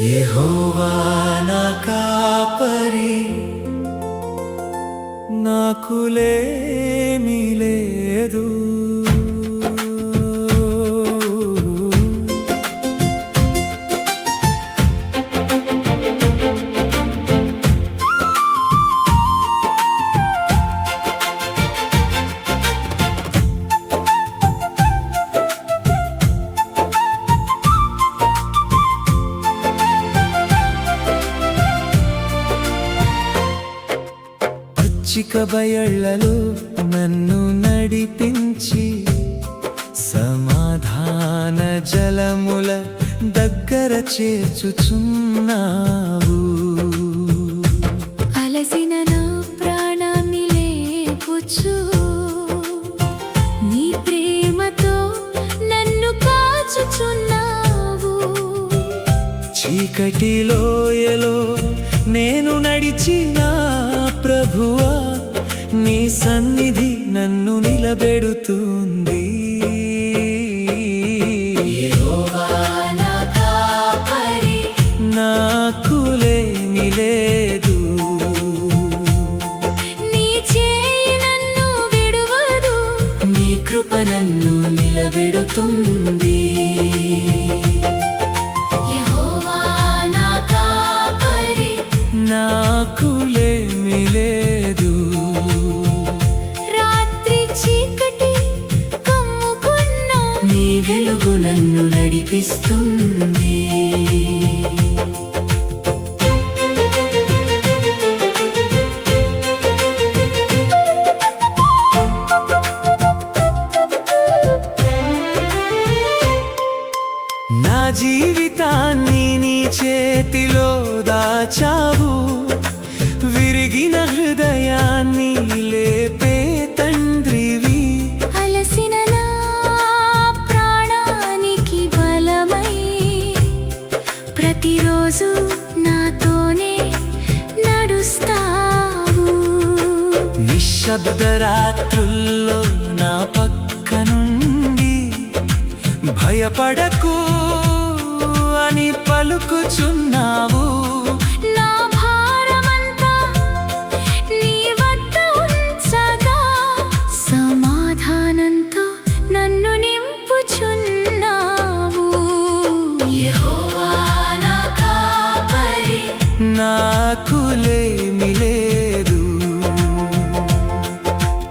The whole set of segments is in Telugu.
యెహోవా నా కాపరి, నాకు లేమి లేదు. పచ్చిక బయళ్ళలో నన్ను నడిపించి సమాధాన జలముల దగ్గర చేర్చుచున్నావు. అలసిన నా ప్రాణాన్ని లేపుచు నీ ప్రేమతో నన్ను కాచుచున్నావు. చీకటి లోయలో నేను నడిచినా ప్రభువా, నీ సన్నిధి నన్ను నిలబెడుతుంది. యెహోవా నా కాపరి, నాకు లేమి లేదు. నీ చేయి నన్ను విడువదు, నీ కృప నన్ను నిలబెడుతుంది. యెహోవా నా కాపరి, నాకు లేమి లేదు. రాత్రి చీకటి కమ్ముకున్నా నీ వెలుగు నన్ను నడిపిస్తుంది. నా జీవితాన్ని నీ చేతిలో దాచావు, విరిగిన హృదయాన్ని లేపే తండ్రివి. అలసిన నా ప్రాణానికి బలమై ప్రతిరోజు నాతోనే నడుస్తావు. నిశ్శబ్ద రాత్రుల్లో నా పక్క నుండి భయపడకు అని పలుకుచున్నావు. నా భారమంతా నీ వద్ద ఉంచగా సమాధానంతో నన్ను నింపుచున్నావు. యెహోవా నా కాపరి, నాకు లేమి లేదు.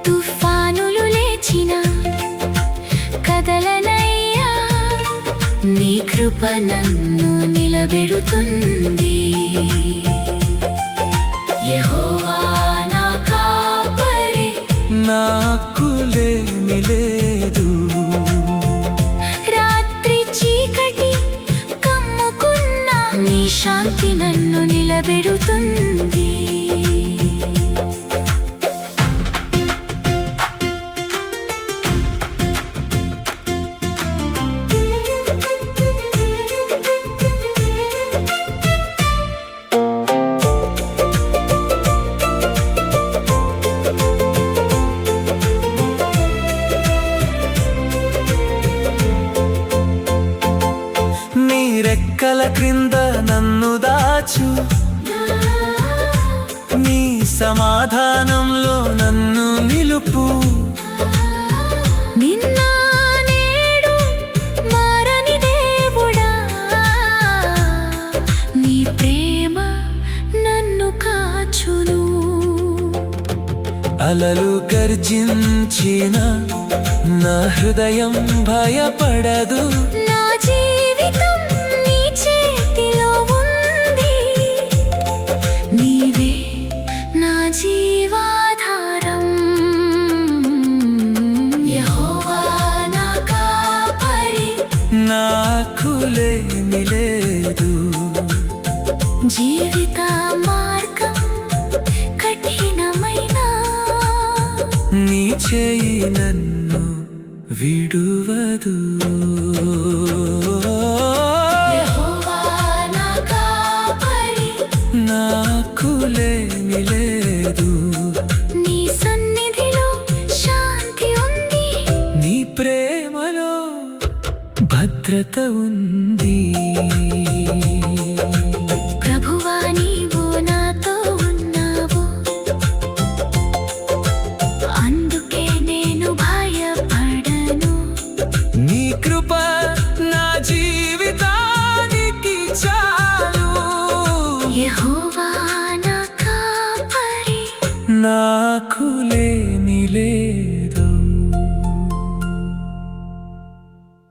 తుఫానులు లేచిన కదలనయ్యా, నీ కృప నన్ను నిలబెడుతుంది. యెహోవా నా కాపరి, నాకు లేమి లేదు. రాత్రి చీకటి కమ్ముకున్నా నీ శాంతి నన్ను నిలబెడుతుంది. నీ రెక్కల క్రింద నన్ను దాచు, నీ సమాధానంలో నన్ను నిలుపు. నిన్న నేడు మారని దేవుడా, నీ ప్రేమ నన్ను కాచును. అలలు గర్జించిన నా హృదయం భయపడదు. నా జీవితం నీ చేతిలో ఉంది, నీవే నా జీవాధారం. యెహోవా నా కాపరి, నాకు లేమి లేదు. జీవిత మార్గం కఠినమైన నీ చేయి నన్ను విడువదు. యెహోవా నా కాపరి, నాకు లేమి లేదు. నీ సన్నిధిలో శాంతి ఉంది, నీ ప్రేమలో భద్రత ఉంది. నాకు